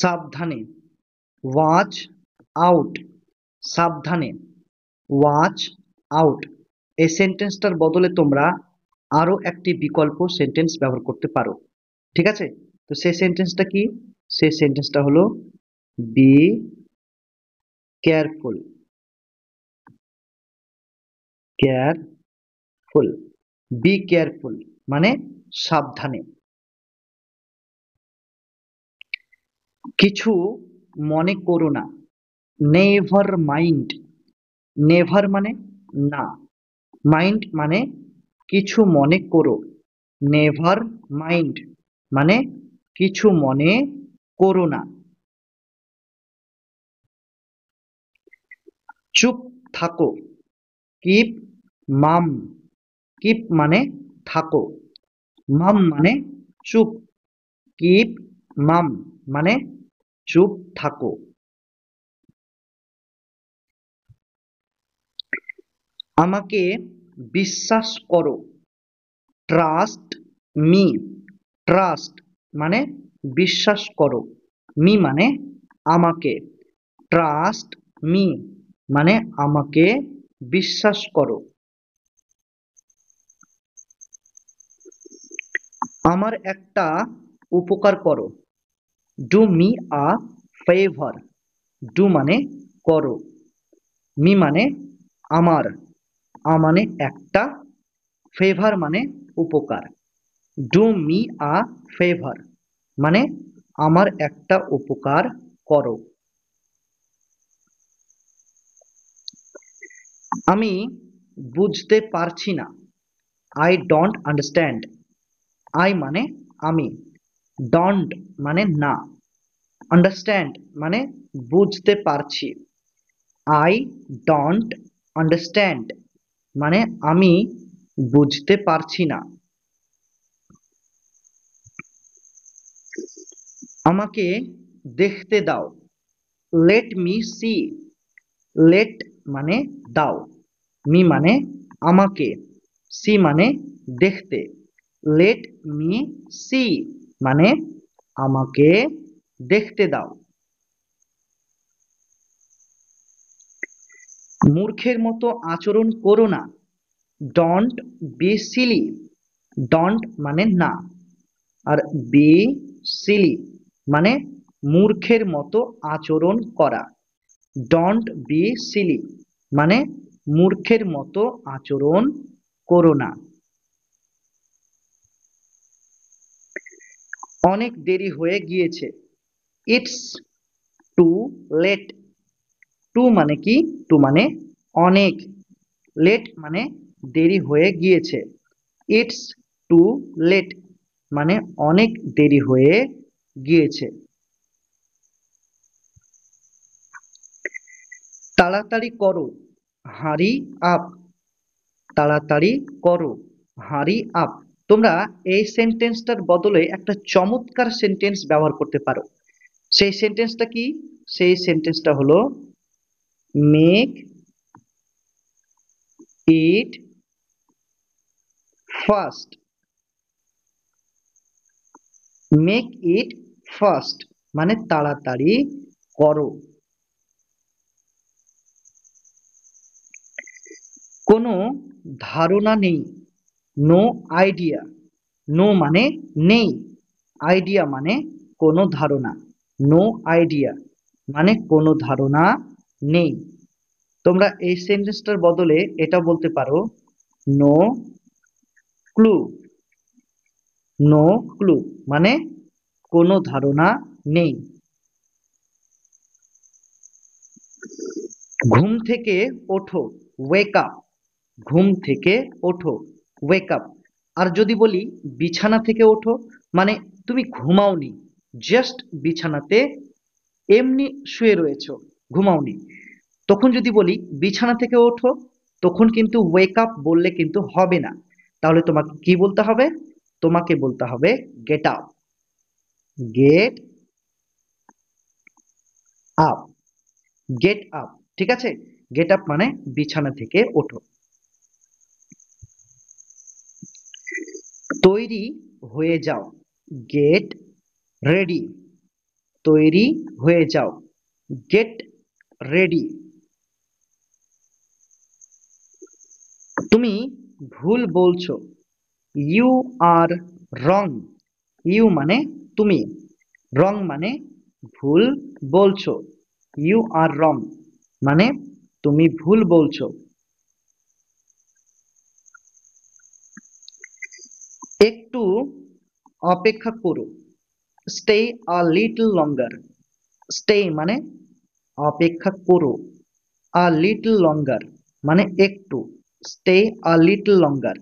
সাবধানে, watch out, সাবধানে, watch out. এই সেন্টেন্সটার বদলে তোমরা আরো একটি বিকল্প সেন্টেন্স ব্যবহার করতে পারো। ঠিক আছে, তো সেই সেন্টেন্সটা কি? সেই সেন্টেন্সটা হলো be careful, careful, be careful মানে সাবধানে। কিছু মনে করো না, নেভার মাইন্ড, নেভার মানে না, মাইন্ড মানে কিছু মনে করো, নেভার মাইন্ড মানে কিছু মনে করো না। চুপ থাকো, কিপ মাম, কিপ মানে থাকো, মাম মানে চুপ, কিপ মাম মানে চুপ থাকো। আমাকে বিশ্বাস করো, ট্রাস্ট মি, ট্রাস্ট মানে বিশ্বাস করো, মি মানে আমাকে, ট্রাস্ট মি মানে আমাকে বিশ্বাস করো। আমার একটা উপকার করো, do me a favour, do মানে করো, মি মানে আমার, আ মানে একটা, ফেভার মানে উপকার, ডু মি আ ফেভার মানে আমার একটা উপকার করো। আমি বুঝতে পারছি না, আই ডোন্ট আন্ডারস্ট্যান্ড, আই মানে আমি, ডোন্ট মানে না, আন্ডারস্ট্যান্ড মানে বুঝতে পারছি, আই ডোন্ট আন্ডারস্ট্যান্ড মানে আমি বুঝতে পারছি না। আমাকে দেখতে দাও, লেট মি সি, লেট মানে দাও, মি মানে আমাকে, সি মানে দেখতে, লেট মি সি মানে আমাকে দেখতে দাও। মূর্খের মতো আচরণ করো না, ডোন্ট বি সিলি, ডোন্ট মানে না, আর বি সিলি মানে মূর্খের মতো আচরণ করা, ডোন্ট বি সিলি মানে মূর্খের মতো আচরণ করো না। অনেক দেরি হয়ে গিয়েছে, ইটস টু লেট, টু মানে কি? টু মানে অনেক, লেট মানে দেরি হয়ে গিয়েছে, ইটস টু লেট মানে অনেক দেরি হয়ে গিয়েছে। তাড়াতাড়ি করো, হারি আপ, তাড়াতাড়ি করো, হারি আপ। তোমরা এই সেন্টেন্সটার বদলে একটা চমৎকার সেন্টেন্স ব্যবহার করতে পারো। সেই সেন্টেন্সটা কি? সেই সেন্টেন্সটা হলো make it fast, make it fast মানে তাড়াতাড়ি করো। কোনো ধারণা নেই, নো আইডিয়া, নো মানে নেই, আইডিয়া মানে কোনো ধারণা, নো আইডিয়া মানে কোনো ধারণা নেই। তোমরা এই সেন্টেন্সটার বদলে এটা বলতে পারো নো ক্লু, নো ক্লু মানে কোনো ধারণা নেই। ঘুম থেকে ওঠো, ওয়েক আপ, ঘুম থেকে ওঠো, ওয়েক আপ। আর যদি বলি বিছানা থেকে ওঠো, মানে তুমি ঘুমাওনি, জাস্ট বিছানাতে এমনি শুয়ে রয়েছো, ঘুমাওনি, তখন যদি বলি বিছানা থেকে ওঠো, তখন কিন্তু ওয়েক আপ বললে কিন্তু হবে না। তাহলে তোমাকে কি বলতে হবে? তোমাকে বলতে হবে get up, get up, get up. ঠিক আছে, গেট আপ মানে বিছানা থেকে ওঠো। তৈরি হয়ে যাও, গেট রেডি, তৈরি হয়ে যাও। Get ready. তুমি ভুল বলছো। You R wrong. ইউ মানে তুমি, রং মানে ভুল বলছো। ইউ আর রং মানে তুমি ভুল বলছো। একটু অপেক্ষা করো। Stay a little longer. Stay মানে অপেক্ষা করো, আ লিটল লঙ্গার মানে একটু, স্টে আ লিটল লঙ্গার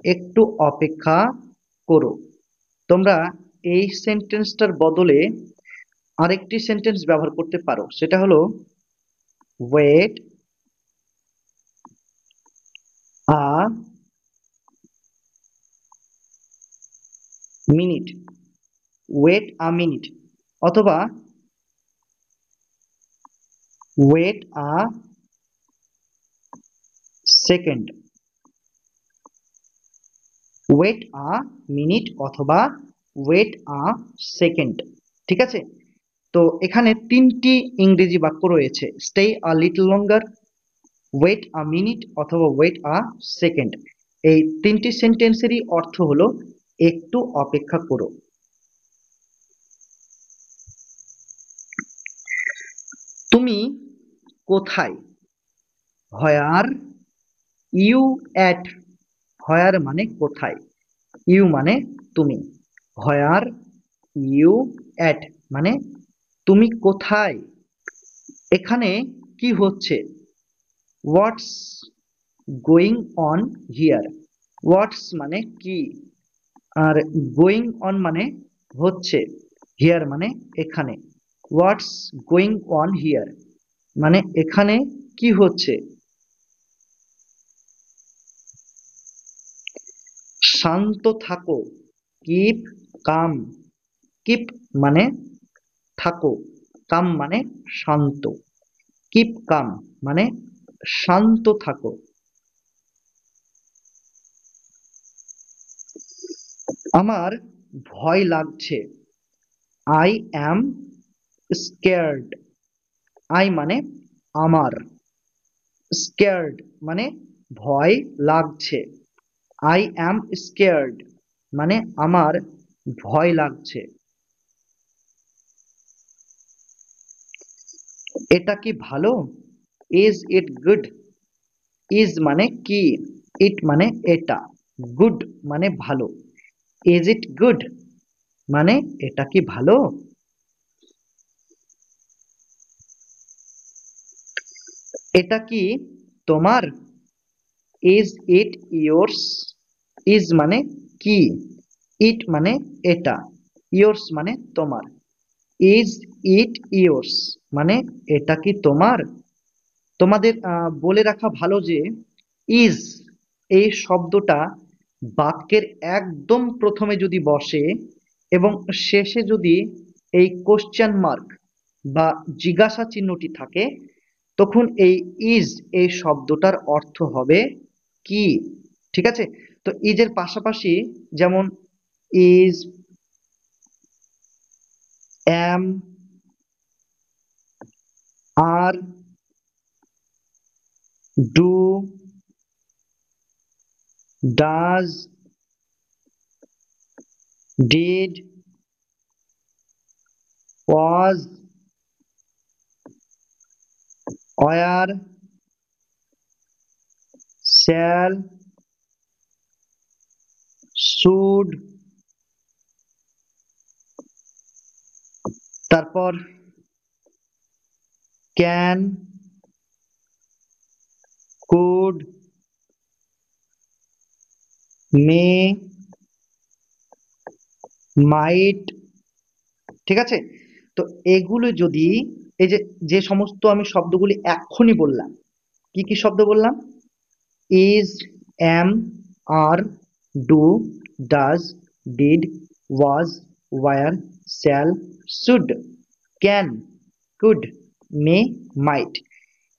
একটু অপেক্ষা করো। তোমরা এই সেন্টেন্সটার বদলে আরেকটি সেন্টেন্স ব্যবহার করতে পারো, সেটা হলো wait a minute. Wait a minute অথবা wait a second. Wait a minute অথবা ওয়েট আ সেকেন্ড। ঠিক আছে, তো এখানে তিনটি ইংরেজি বাক্য রয়েছে, stay a little longer, wait a minute অথবা ওয়েট আ সেকেন্ড। এই তিনটি সেন্টেন্সেরই অর্থ হলো একটু অপেক্ষা করো। তুমি কোথায়? Where you at. হোয়ার মানে কোথায়, ইউ মানে তুমি, হোয়ার ইউ অ্যাট মানে তুমি কোথায়। এখানে কি হচ্ছে? What's going on here. What's মানে কি, আর গোয়িং অন মানে হচ্ছে, হিয়ার মানে এখানে। হোয়াটস গোয়িং অন হিয়ার মানে এখানে কি হচ্ছে। শান্ত থাকো। Keep calm. কিপ মানে থাকো, কাম মানে শান্ত। কিপ কাম মানে শান্ত থাকো। আমার ভয় লাগছে। I am scared. আই মানে আমার, স্কেয়ার্ড মানে ভয় লাগছে। আই অ্যাম স্কেয়ার্ড মানে আমার ভয় লাগছে। এটা কি ভালো? Is it good. ইজ মানে কি, ইট মানে এটা, গুড মানে ভালো। ইজ ইট গুড মানে এটা কি ভালো? এটা কি তোমার? Is it yours. ইজ মানে কি, ইট মানে এটা, ইয়োর্স মানে তোমার। ইজ ইট ইয়োর্স মানে এটা কি তোমার? তোমাদের বলে রাখা ভালো যে ইজ এই শব্দটা বাক্যের একদম প্রথমে যদি বসে এবং শেষে যদি এই কোশ্চেন মার্ক বা জিজ্ঞাসা চিহ্নটি থাকে, তখন এই ইজ এই শব্দটার অর্থ হবে কি। ঠিক আছে, তো ইজের পাশাপাশি যেমন is, am, are, do, does, did, was, were, shall, should, তারপর ক্যান, কুড, মে, মাইট। ঠিক আছে, তো এগুলো যদি এই যে যে সমস্ত আমি শব্দগুলি এক্ষুনি বললাম, কি কি শব্দ বললাম? Is, am, are, do, does, did, was, were, shall, should, can, could, may, might,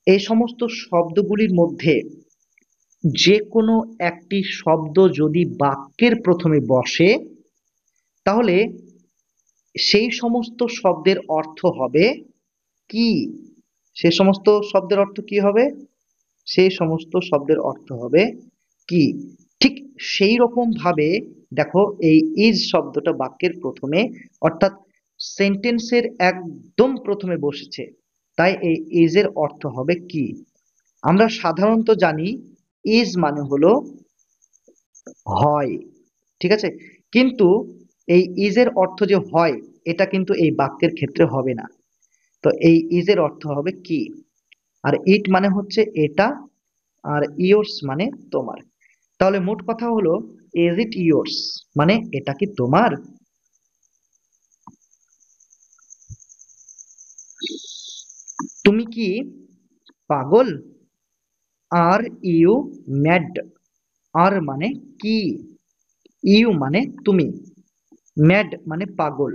এই সমস্ত শব্দগুলির মধ্যে যে কোনো একটি শব্দ যদি বাক্যের প্রথমে বসে, তাহলে সেই সমস্ত শব্দের অর্থ হবে কি? সে সমস্ত শব্দের অর্থ কি হবে? সেই সমস্ত শব্দের অর্থ হবে কি? ঠিক সেই রকম ভাবে দেখো এই ইজ শব্দটা বাক্যের প্রথমে অর্থাৎ সেন্টেন্সের একদম প্রথমে বসেছে, তাই এই ইজ এর অর্থ হবে কি। আমরা সাধারণত জানি ইজ মানে হলো হয়, ঠিক আছে, কিন্তু এই ইজ এর অর্থ যে হয় এটা কিন্তু এই বাক্যের ক্ষেত্রে হবে না। তো এই ইজ এর অর্থ হবে কি। আর ইট মানে হচ্ছে এটা, আর ইয়োর্স মানে তোমার। তাহলে মোট কথা হলো ইজ ইট ইয়োর্স মানে এটা কি তোমার। তুমি কি পাগল? Are you mad? আর মানে কি, ইউ মানে তুমি, ম্যাড মানে পাগল,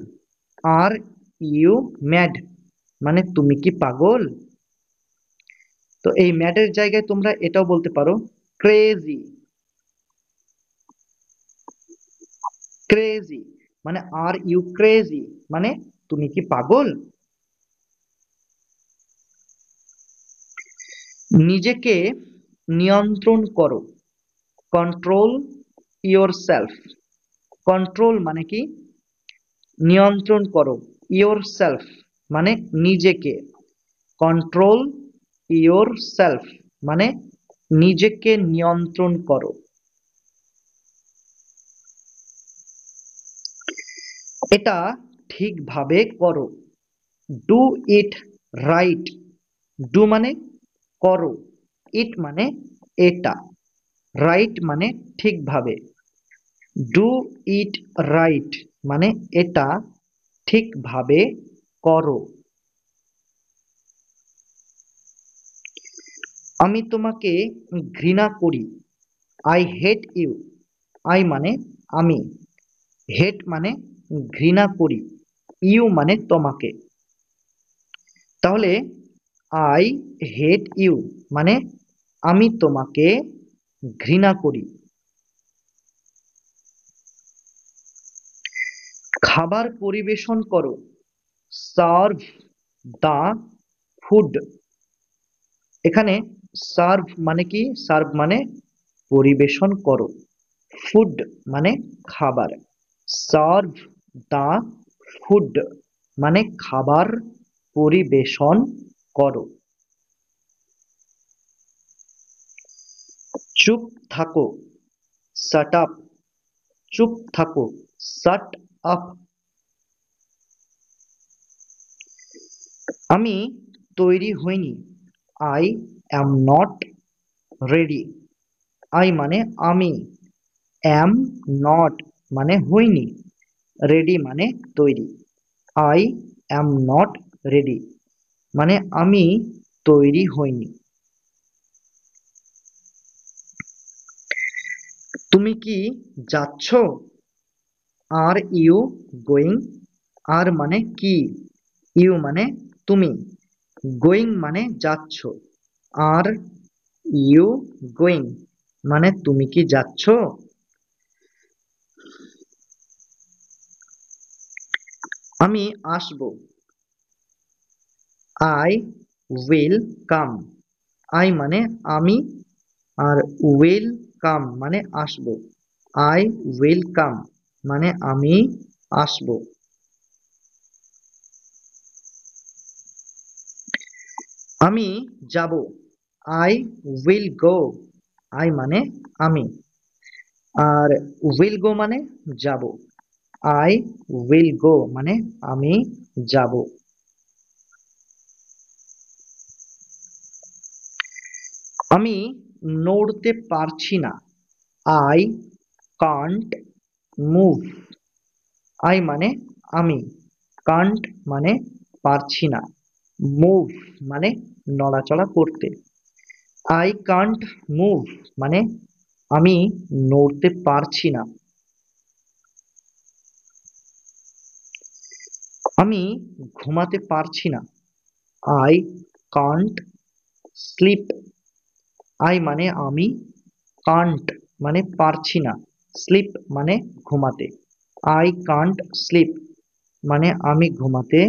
আর ইউ ম্যাড মানে তুমি কি পাগল। তো এই ম্যাডের জায়গায় তোমরা এটাও বলতে পারো ক্রেজি। ক্রেজি মানে আর ইউ ক্রেজি মানে তুমি কি পাগল। নিজেকে নিয়ন্ত্রণ করো, কন্ট্রোল ইয়োর সেলফ। কন্ট্রোল মানে কি, নিয়ন্ত্রণ করো, ইয়োর সেলফ মানে নিজেকে, কন্ট্রোল ইয়োর সেলফ মানে নিজেকে নিয়ন্ত্রণ করো। এটা ঠিকভাবে করো, ডু ইট রাইট। ডু মানে করো, ইট মানে এটা, রাইট মানে ঠিকভাবে। ডু ইট রাইট মানে এটা ঠিকভাবে করো। আমি তোমাকে ঘৃণা করি, আই হেট ইউ। আই মানে আমি, হেট মানে ঘৃণা করি, ইউ মানে তোমাকে। তাহলে আই হেট ইউ মানে আমি তোমাকে ঘৃণা করি। খাবার পরিবেশন করো, সার্ভ দা ফুড। এখানে সার্ভ মানে কি, সার্ভ মানে পরিবেশন করো, ফুড মানে খাবার, সার্ভ দা ফুড মানে খাবার পরিবেশন করো। চুপ থাকো, শাট আপ। চুপ থাকো, শাট আপ। আমি তৈরি হইনি, I am not ready. I মানে আমি, অ্যাম নট মানে হইনি, রেডি মানে তৈরি। আই অ্যাম নট রেডি মানে আমি তৈরি হইনি। তুমি কি যাচ্ছ? Are you going? আর মানে কি, ইউ মানে তুমি, গোয়িং মানে যাচ্ছ, আর ইউ গোয়িং মানে তুমি কি যাচ্ছ। আমি আসবো, আই উইল কাম। আই মানে আমি, আর উইল কাম মানে আসবো, আই উইল কাম মানে আমি আসবো। আমি যাব, আই উইল গো। আই মানে আমি, আর উইল গো মানে যাব, আই উইল গো মানে আমি যাব। আমি নড়তে পারছি না, আই কান্ট মুভ। আই মানে আমি, কান্ট মানে পারছি না, মুভ মানে নড়াচড়া করতে। আই কান্ট মুভ মানে আমি নড়তে পারছি না। আমি ঘুমাতে পারছি না, আই কান্ট স্লিপ। আই মানে আমি, কান্ট মানে পারছি না, স্লিপ মানে ঘুমাতে, আই কান্ট স্লিপ মানে আমি ঘুমাতে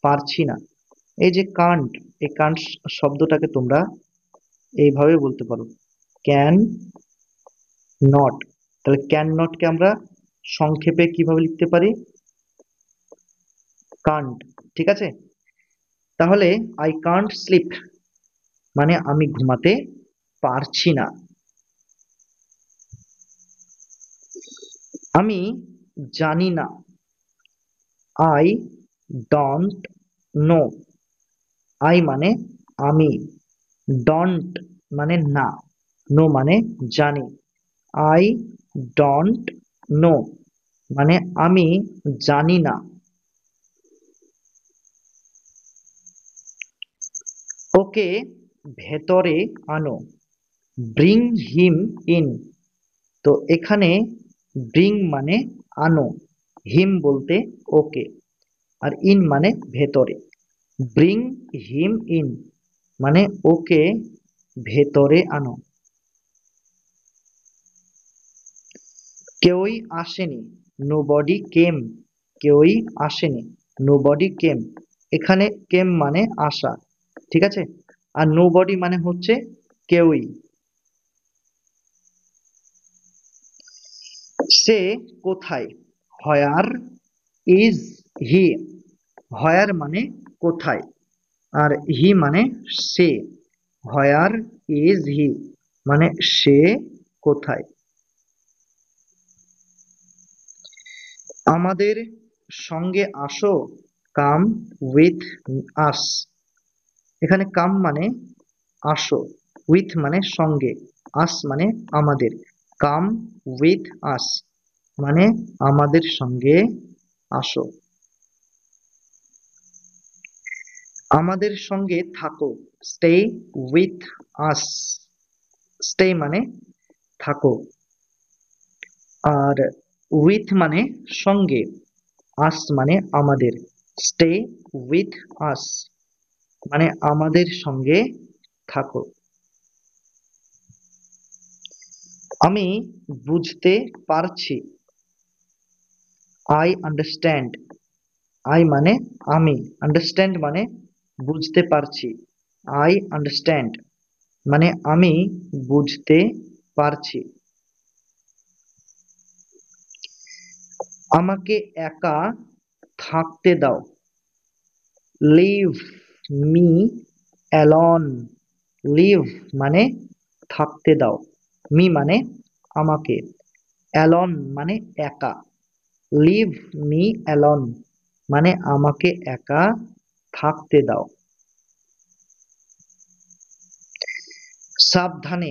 পারছি না। এই যে কান্ট, এই কান্ট শব্দটাকে তোমরা এইভাবে বলতে পারো, ক্যান নট। তাহলে ক্যান নটকে আমরা সংক্ষেপে কিভাবে লিখতে পারি? কান্ট। ঠিক আছে, তাহলে আই কান্ট স্লিপ মানে আমি ঘুমাতে পারছি না। আমি জানি না, আই ডোন্ট নো। আই মানে আমি, ডন্ট মানে না, নো মানে জানি। আই ডোন্ট নো মানে আমি জানি না। ওকে ভেতরে আনো, ব্রিং হিম ইন। তো এখানে ব্রিং মানে আনো, হিম বলতে ওকে, আর ইন মানে ভেতরে। ব্রিং হিম ইন মানে ওকে ভেতরে আনো। কেউই আসেনি, নোবডি কেম। কেউই আসেনি, নোবডি কেম। এখানে কেম মানে আসা, ঠিক আছে, আর নোবডি মানে হচ্ছে কেউই। সে কোথায়? Where is he. হোয়ার মানে কোথায়, আর হি মানে সে। হোয়ার ইজ হি মানে সে কোথায়। আমাদের সঙ্গে আসো, কাম উইথ আস। এখানে কাম মানে আসো, উইথ মানে সঙ্গে, আস মানে আমাদের। কাম উইথ আস মানে আমাদের সঙ্গে আসো। আমাদের সঙ্গে থাকো, স্টে উইথ আস। স্টে মানে থাকো, আর উইথ মানে সঙ্গে, আস মানে আমাদের। স্টে উইথ আস মানে আমাদের সঙ্গে থাকো। আমি বুঝতে পারছি, আই আন্ডারস্ট্যান্ড। আই মানে আমি, আন্ডারস্ট্যান্ড মানে বুঝতে পারছি। আই আন্ডারস্ট্যান্ড মানে আমি বুঝতে পারছি। আমাকে একা থাকতে দাও, লিভ মি অ্যালোন। লিভ মানে থাকতে দাও, মি মানে আমাকে, অ্যালন মানে একা। লিভ মি অ্যালন মানে আমাকে একা থাকতে দাও। সাবধানে,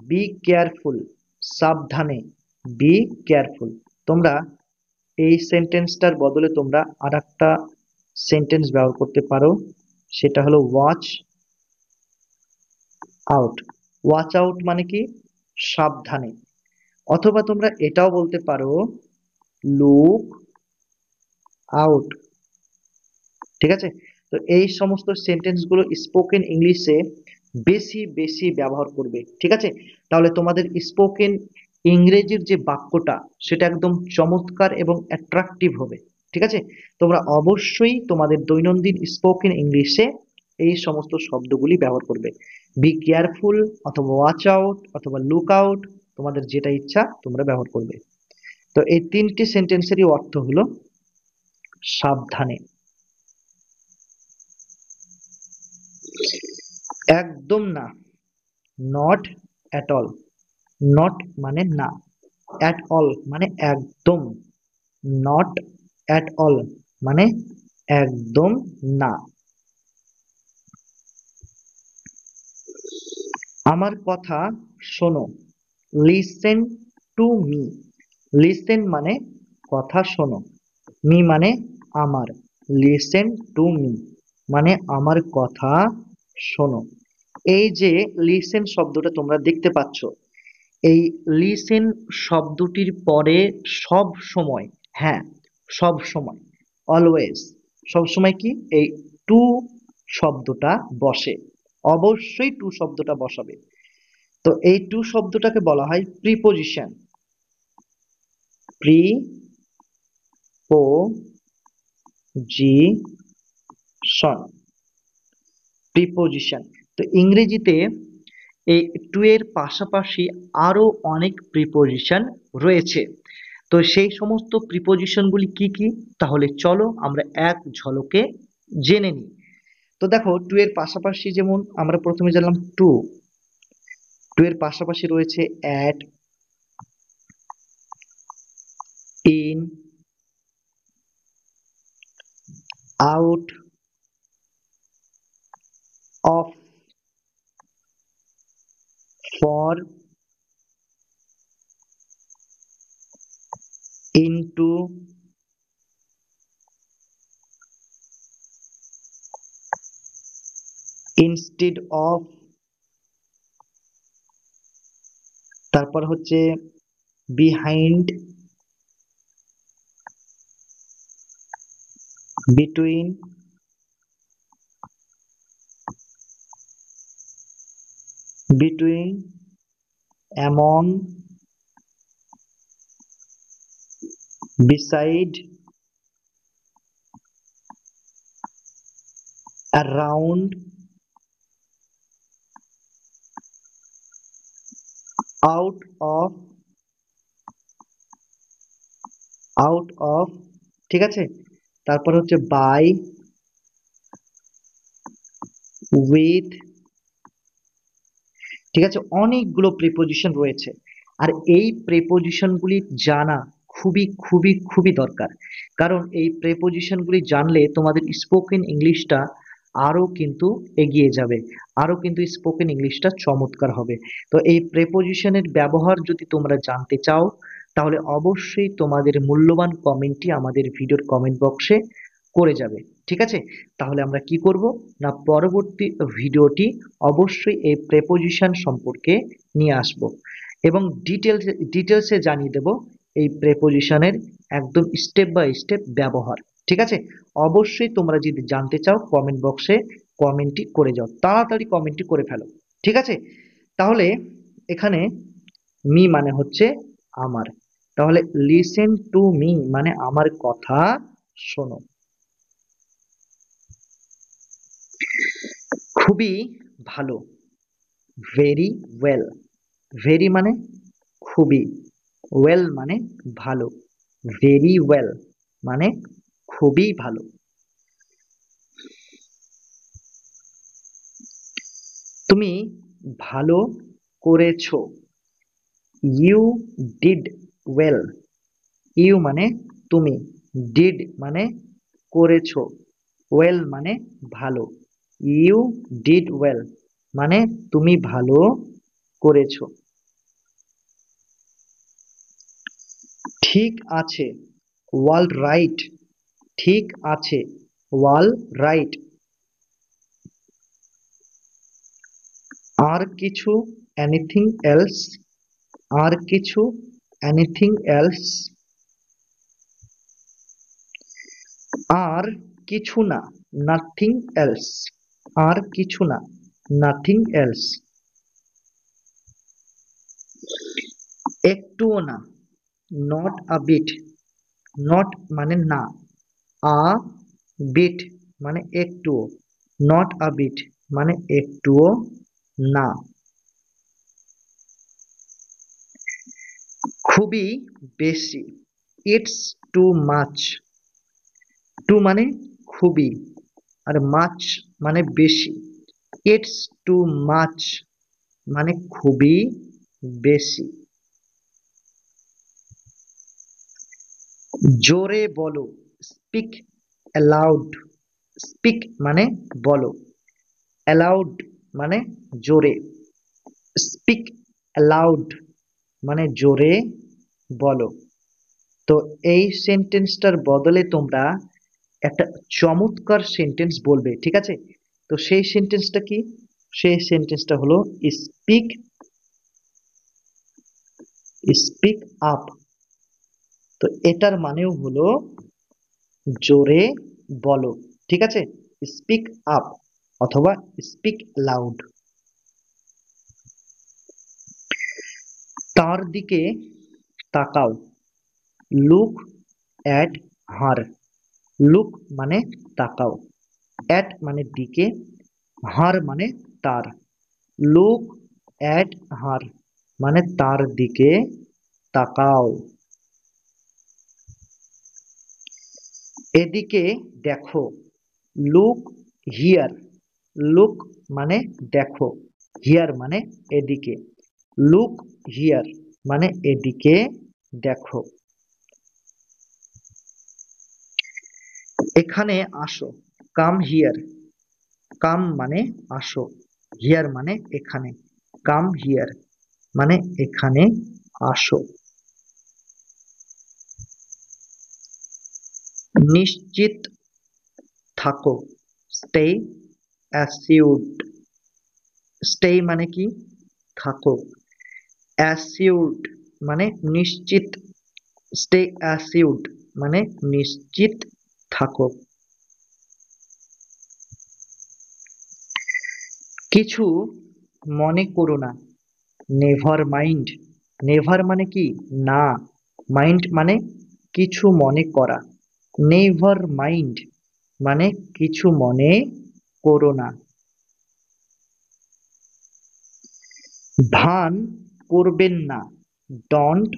বি কেয়ারফুল। সাবধানে, বি কেয়ারফুল। তোমরা এই সেন্টেন্সটার বদলে তোমরা আর একটা সেন্টেন্স ব্যবহার করতে পারো, সেটা হলো ওয়াচ আউট। ওয়াচ আউট মানে কি? সাবধানে। অথবা তোমরা এটাও বলতে পারো লুক আউট। ঠিক আছে, তো এই সমস্ত সেন্টেন্স গুলো স্পোকেন ইংলিশে বেশি বেশি ব্যবহার করবে। ঠিক আছে, তাহলে তোমাদের স্পোকেন ইংরেজির যে বাক্যটা সেটা একদম চমৎকার এবং অ্যাট্রাকটিভ হবে। ঠিক আছে, তোমরা অবশ্যই তোমাদের দৈনন্দিন স্পোকেন ইংলিশে এই সমস্ত শব্দগুলি ব্যবহার করবে। বি কেয়ারফুল অথবা ওয়াচ আউট অথবা লুক আউট, তোমাদের যেটা ইচ্ছা তোমরা ব্যবহার করবে। তো এই তিনটি সেন্টেন্সেরই অর্থ হলো সাবধানে। একদম না, নট অ্যাট অল। নট মানে না, অ্যাট অল মানে একদম। নট অ্যাট অল মানে একদম না। আমার কথা শোনো, লিসেন টু মি। লিসেন মানে কথা শোনো, মি মানে আমার। লিসেন টু মি মানে আমার কথা শোনো। এই যে লিসেন শব্দটা তোমরা দেখতে পাচ্ছ, এই লিসেন শব্দটির পরে সব সময়, হ্যাঁ সব সময়, অলওয়েজ, সব সময় কি এই টু শব্দটা বসে। অবশ্যই টু শব্দটা বসাবে। তো এই টু শব্দটাকে বলা হয় প্রিপোজিশন। Pre preposition, preposition. তো ইংরেজিতে এই টু এর পাশাপাশি আরো অনেক প্রিপোজিশন রয়েছে। তো সেই সমস্ত প্রিপোজিশনগুলি কি কি, তাহলে চলো আমরা এক ঝলকে জেনে নিই। তো দেখো, টু এর পাশাপাশি যেমন আমরা প্রথমে জানলাম টু, টু এর পাশাপাশি রয়েছে at, in, out, of, for, into, instead of, তারপর হচ্ছে behind, between, between, among, beside, around, out of, out of, ঠিক আছে। তারপর হচ্ছে by, with, ঠিক আছে। অনেকগুলো প্রিপোজিশন রয়েছে, আর এই প্রিপোজিশনগুলি জানা খুবই খুবই খুবই দরকার। কারণ এই প্রিপোজিশনগুলি জানলে তোমাদের স্পোকেন ইংলিশটা আরো কিন্তু এগিয়ে যাবে, আরো কিন্তু স্পোকেন ইংলিশটা চমৎকার হবে। তো এই প্রিপোজিশনের ব্যবহার যদি তোমরা জানতে চাও, তাহলে অবশ্যই তোমাদের মূল্যবান কমেন্টটি আমাদের ভিডিওর কমেন্ট বক্সে করে যাবে, ঠিক আছে। তাহলে আমরা কি করব না, পরবর্তী ভিডিওটি অবশ্যই এই প্রেপোজিশন সম্পর্কে নিয়ে আসব, এবং ডিটেলসে জানিয়ে দেব এই প্রেপোজিশনের একদম স্টেপ বাই স্টেপ ব্যবহার, ঠিক আছে। অবশ্যই তোমরা যদি জানতে চাও কমেন্ট বক্সে কমেন্টটি করে যাও, তাড়াতাড়ি কমেন্টটি করে ফেলো, ঠিক আছে। তাহলে এখানে মি মানে হচ্ছে আমার, তাহলে লিসেন টু মি মানে আমার কথা শোনো। খুবই ভালো, ভেরি ওয়েল, ভেরি মানে খুবই, ওয়েল মানে ভালো, ভেরি ওয়েল মানে খুবই ভালো। তুমি ভালো করেছো, ইউ ডিড ওয়েল, ইউ মানে তুমি, ডিড মানে করেছো, ওয়েল মানে ভালো, ইউ ডিড ওয়েল মানে তুমি ভালো করেছো। ঠিক আছে, ওয়াল রাইট, ঠিক আছে, ওয়াল রাইট। আর কিছু, এনিথিং এলস, আর কিছু, এনিথিং এলস। আর কিছু না, নাথিং এলস, আর কিছু না, নাথিং এলস। একটুও না, নট আ বিট, নট মানে না, আ বিট মানে একটুও, নট আ বিট মানে একটুও না। খুবই বেশি, ইটস টু মাচ, টু মানে খুবই, আর মাচ মানে বেশি, ইটস টু মাচ মানে খুবই বেশি। জোরে বলো, স্পিক অ্যালাউড, স্পিক মানে বলো, অ্যালাউড মানে জোরে, স্পিক অ্যালাউড মানে জোরে বলো। তো এই সেন্টেন্সটার বদলে তোমরা একটা চমৎকার সেন্টেন্স বলবে, ঠিক আছে। তো সেই সেন্টেন্সটা কি, সেই সেন্টেন্সটা হলো স্পিক, স্পিক আপ। তো এটার মানেও হলো জোরে বলো, ঠিক আছে, স্পিক আপ অথবা স্পিক লাউড। তার দিকে তাকাও, লুক অ্যাট হার, লুক মানে তাকাও, অ্যাট মানে দিকে, হার মানে তার। লুক অ্যাট হার মানে তার দিকে তাকাও। এদিকে দেখো, লুক হিয়ার। লুক মানে দেখো, হিয়ার মানে এদিকে। লুক হিয়ার মানে এদিকে দেখো। এখানে আসো, কাম হিয়ার। কাম মানে আসো, হিয়ার মানে এখানে। কাম হিয়ার মানে এখানে আসো। নিশ্চিত থাকো, স্টে অ্যাসিউরড। স্টে মানে কি? থাকো। অ্যাসিউরড মানে নিশ্চিত। স্টে অ্যাসিউরড মানে নিশ্চিত থাকো। কিছু মনে করো না, নেভার মাইন্ড। নেভার মানে কি? না। মাইন্ড মানে কিছু মনে করা। নেভার মাইন্ড মানে কিছু মনে করো না। ভান করবেন না, ডন্ট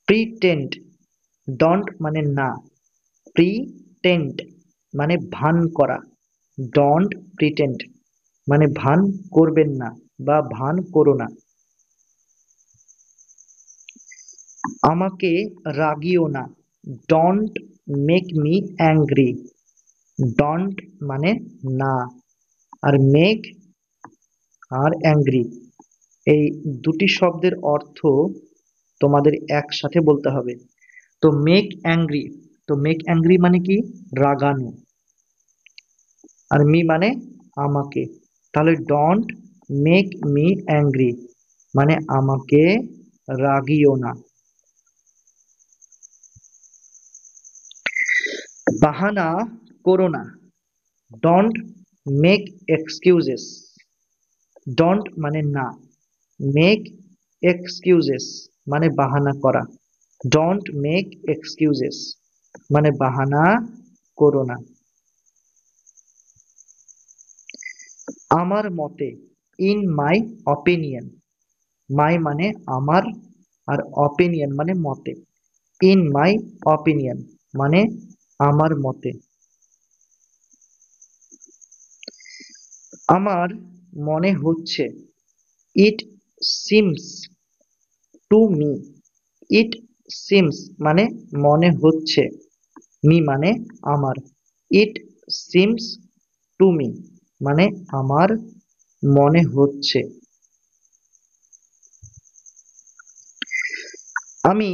প্রিটেন্ড। ডন্ট মানে না, প্রিটেন্ড মানে ভান করা। ডন্ট প্রিটেন্ড মানে ভান করবেন না বা ভান করো না। আমাকে রাগিও না, don't make me angry. Don't মানে না, আর মেক আর অ্যাংরি এই দুটি শব্দের অর্থ তোমাদের একসাথে বলতে হবে। তো মেক অ্যাংরি, তো মেক অ্যাংরি মানে কি? রাগানো। আর মি মানে আমাকে। তাহলে ডন্ট মেক মি অ্যাংরি মানে আমাকে রাগিও না। বাহানা করো না, ডন্ট মেক এক্সকিউজেস। ডন্ট মানে না, মেক এক্সকিউজেস মানে বাহানা করা। ডন্ট মেক এক্সকিউজেস মানে বাহানা করো না। আমার মতে, ইন মাই অপিনিয়ন। মাই মানে আমার, আর অপিনিয়ন মানে মতে। ইন মাই অপিনিয়ন মানে আমার মতে। আমার মনে হচ্ছে, it seems to me. It seems মানে মনে হচ্ছে, মি মানে আমার। ইট সিমস টু মি মানে আমার মনে হচ্ছে। আমি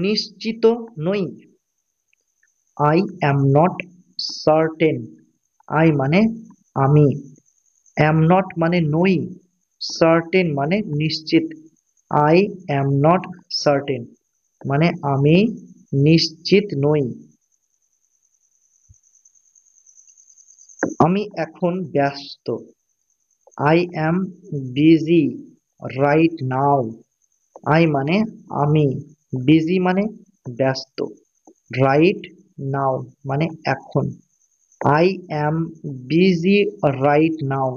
নিশ্চিত নই, I am not certain. I মানে আমি, অ্যাম নট মানে নই, সার্টেন মানে নিশ্চিত। আই অ্যাম নট সার্টেন মানে আমি নিশ্চিত নই। আমি এখন ব্যস্ত, I am busy right now. I মানে আমি, বিজি মানে ব্যস্ত, রাইট নাও মানে এখন। I am busy right now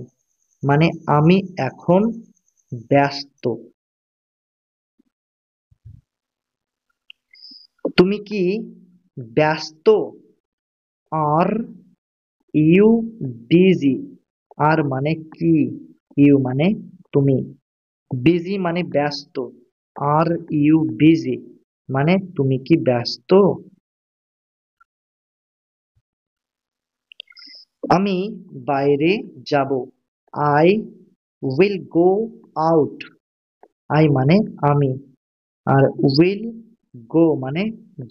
মানে আমি এখন ব্যস্ত। তুমি কি ব্যস্ত? Are you busy. আর মানে কি? ইউ মানে তুমি, বিজি মানে ব্যস্ত। আর ইউ বিজি মানে তুমি কি ব্যস্ত? আমি বাইরে যাব, I will go out. I মানে আমি, আর উইল গো মানে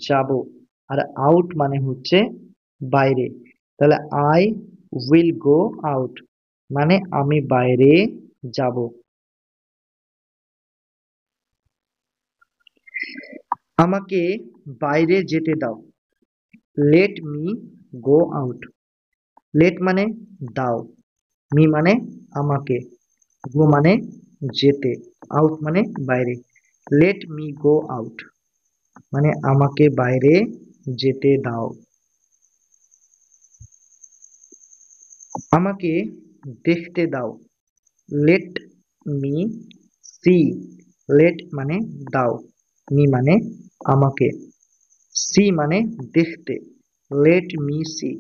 যাব, আর আউট মানে হচ্ছে বাইরে। তাহলে আই উইল গো আউট মানে আমি বাইরে যাব। আমাকে বাইরে যেতে দাও, let me go out. Let মানে দাও, মি মানে আমাকে, গো মানে যেতে, আউট মানে বাইরে। লেট মি গো আউট মানে আমাকে বাইরে যেতে দাও। আমাকে দেখতে দাও, লেট মি সি। লেট মানে দাও, মি মানে আমাকে, সি মানে দেখতে। লেট মি সি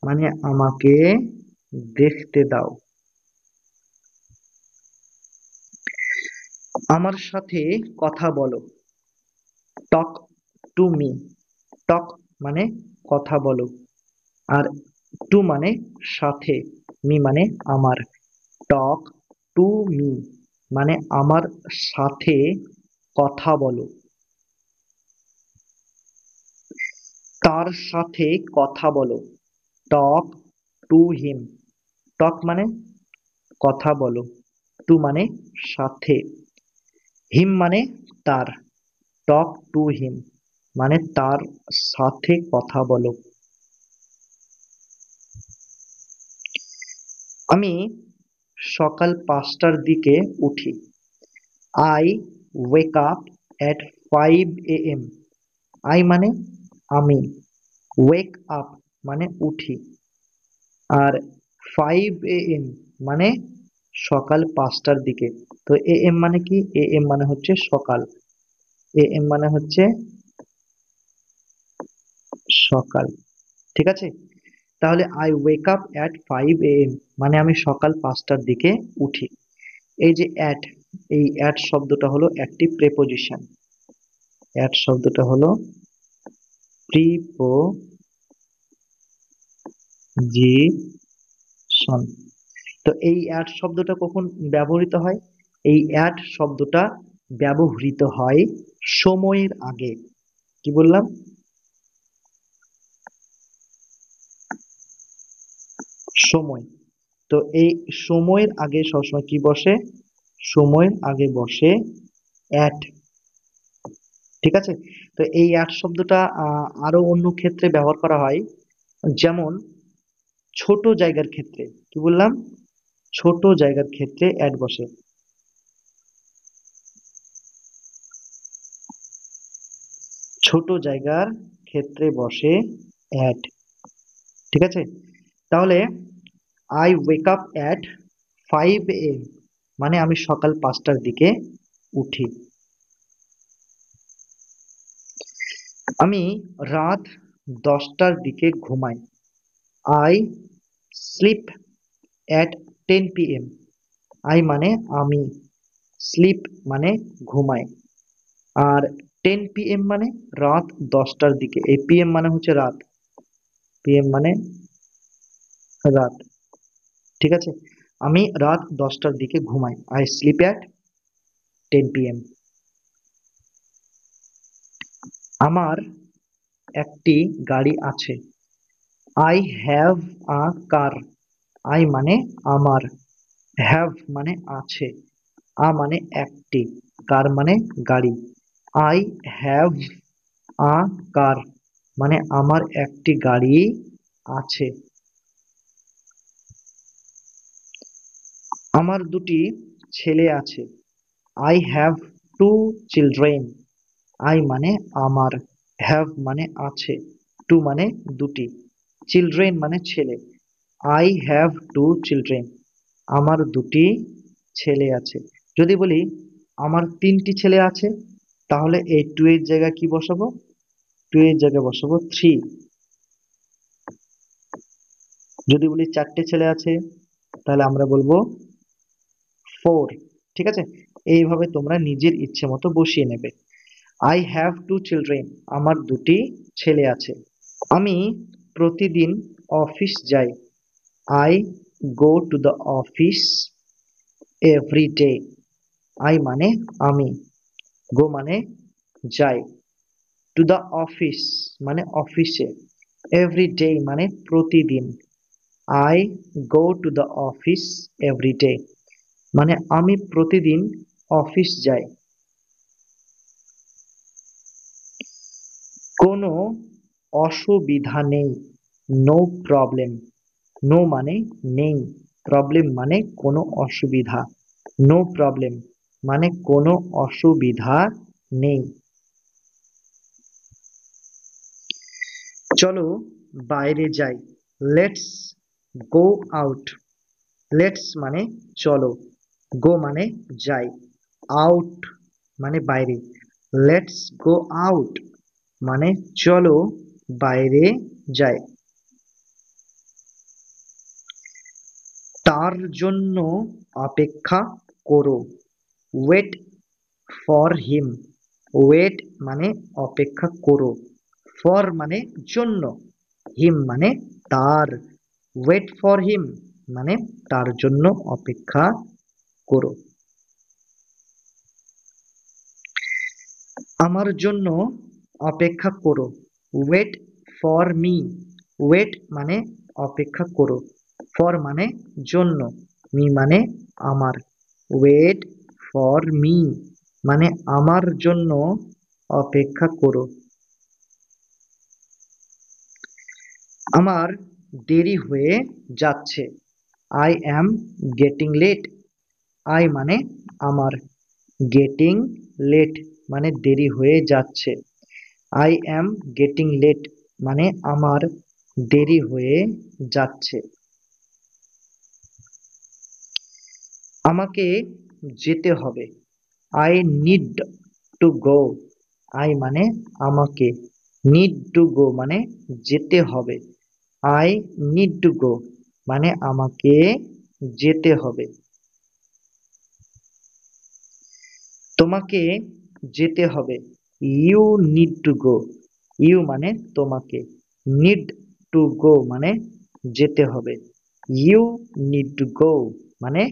মানে আমাকে দেখতে দাও। আমার সাথে কথা বলো, টক টু মি। টক মানে কথা বলো, আর টু মানে সাথে, মি মানে আমার। টক টু মি মানে আমার সাথে কথা বলো। তার সাথে কথা বলো, টক টু হিম। টক মানে কথা বলো, টু মানে সাথে, হিম মানে তার। টক টু হিম মানে তার সাথে কথা বলো। আমি সকাল 5টার দিকে উঠি। I wake up at 5 AM। I মানে আমি, ওয়েক আপ মানে উঠি, আর 5 AM মানে সকাল 5টার দিকে। তো এএম মানে কি? এএম মানে হচ্ছে সকাল, এএম মানে হচ্ছে সকাল। ঠিক আছে, তাহলে I wake up at 5 AM মানে আমি সকাল 5টার দিকে উঠি। এই যে অ্যাট, এই অ্যাট শব্দটা হলো একটি প্রেপোজিশন। অ্যাট শব্দটা হলো প্রিপোজিশন। তো এই অ্যাট শব্দটা কখন ব্যবহৃত হয়? এই অ্যাট শব্দটা ব্যবহৃত হয় সময়ের আগে। কি বললাম? সময়। তো এই সময়ের আগে সবসময় কি বসে? সময়ের আগে বসে অ্যাট। ঠিক আছে, তো এই অ্যাট শব্দটা আরো অন্য ক্ষেত্রে ব্যবহার করা হয়, যেমন ছোট জায়গার ক্ষেত্রে। কি বললাম? ছোট জায়গার ক্ষেত্রে অ্যাট বসে। ছোট জায়গার ক্ষেত্রে বসে অ্যাট। ঠিক আছে, তাহলে I wake up at 5 AM মানে আমি সকাল 5টার দিকে উঠি। আমি রাত 10টার দিকে ঘুমাই। I sleep at 10 PM। I মানে আমি, স্লিপ মানে ঘুমাই, আর 10 PM মানে রাত 10টার দিকে। এই পিএম মানে হচ্ছে রাত, পিএম মানে রাত। ঠিক আছে, আমি রাত 10টার দিকে ঘুমাই। I sleep at 10 PM। আমার একটি গাড়ি আছে। I have a car. I মানে আমার, হ্যাভ মানে আছে, আ মানে একটি, কার মানে গাড়ি। আই হ্যাভ আ কার মানে আমার একটি গাড়ি আছে। আমার দুটি ছেলে আছে। I have to children. I মানে আমার, হ্যাভ মানে আছে, টু মানে দুটি, চিলড্রেন মানে ছেলে। আই হ্যাভ টু চিলড্রেন আমার দুটি ছেলে আছে। যদি বলি আমার 3টি ছেলে আছে, তাহলে এই টু এর জায়গায় কি বসাবো? টু এর জায়গায় বসাবো থ্রি। যদি বলি 4টে ছেলে আছে, তাহলে আমরা বলবো ফোর। ঠিক আছে, এইভাবে তোমরা নিজের ইচ্ছে মতো বসিয়ে নেবে। আই হ্যাভ টু চিলড্রেন আমার দুটি ছেলে আছে। আমি প্রতিদিন অফিস যাই। I go to the office every day. I মানে আমি, গো মানে যাই, টু দ্য অফিস মানে অফিসে, এভরি ডে মানে প্রতিদিন। I go to the office every day মানে আমি প্রতিদিন অফিস যাই। কোনো অসুবিধা নেই, নো প্রবলেম। নো মানে নেই, প্রবলেম মানে কোনো অসুবিধা, নো প্রবলেম মানে কোনো অসুবিধা নেই। চলো বাইরে যাই, লেটস গো আউট, লেটস মানে চলো, গো মানে যাই, আউট মানে বাইরে, লেটস গো আউট মানে চলো বাইরে যাই। তার জন্য অপেক্ষা করো, ওয়েট ফর হিম, ওয়েট মানে অপেক্ষা করো, ফর মানে জন্য, হিম মানে তার, ওয়েট ফর হিম মানে তার জন্য অপেক্ষা করো। আমার জন্য অপেক্ষা করো, ওয়েট ফর মি, ওয়েট মানে অপেক্ষা করো, ফর মানে জন্য, মি মানে আমার, ওয়েট ফর মি মানে আমার জন্য অপেক্ষা করো। আমার দেরি হয়ে যাচ্ছে, I am getting late, I মানে আমার, গেটিং লেট মানে দেরি হয়ে যাচ্ছে, আই অ্যাম গেটিং লেট মানে আমার দেরি হয়ে যাচ্ছে। আমাকে যেতে হবে, I need to go, I মানে আমাকে, নিড টু গো মানে যেতে হবে, আই নিড টু গো মানে আমাকে যেতে হবে। তোমাকে যেতে হবে, you need to go, you মানে তোমাকে, নিড টু গো মানে যেতে হবে, ইউ নিড টু গো মানে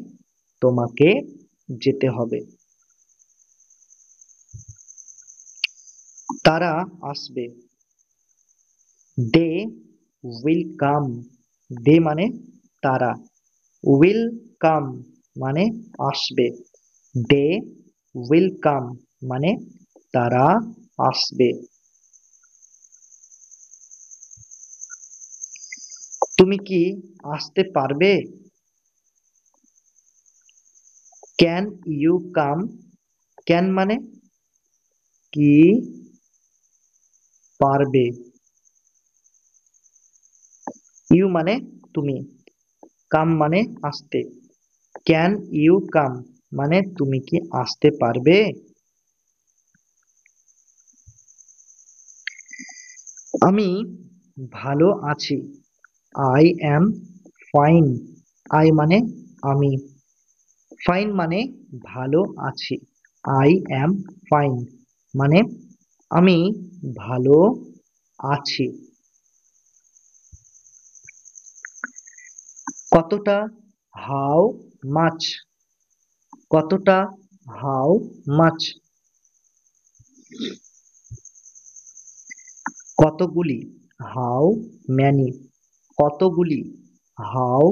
তোমাকে যেতে হবে। তারা আসবে, দে উইল কাম, দে মানে তারা, উইল কাম মানে আসবে, দে উইল কাম মানে তারা আসবে। তুমি কি আসতে পারবে, ক্যান ইউ কাম, ক্যান মানে কি পারবে, ইউ মানে তুমি, কাম মানে আসতে, ক্যান ইউ কাম মানে তুমি কি আসতে পারবে। আমি ভালো আছি, আই অ্যাম ফাইন, আই মানে আমি, ফাইন মানে ভালো আছি, আই অ্যাম ফাইন মানে আমি ভালো আছি। কতটা, হাউ মাচ, কতটা, হাউ মাচ। কতগুলি, হাউ ম্যানি, কতগুলি, হাউ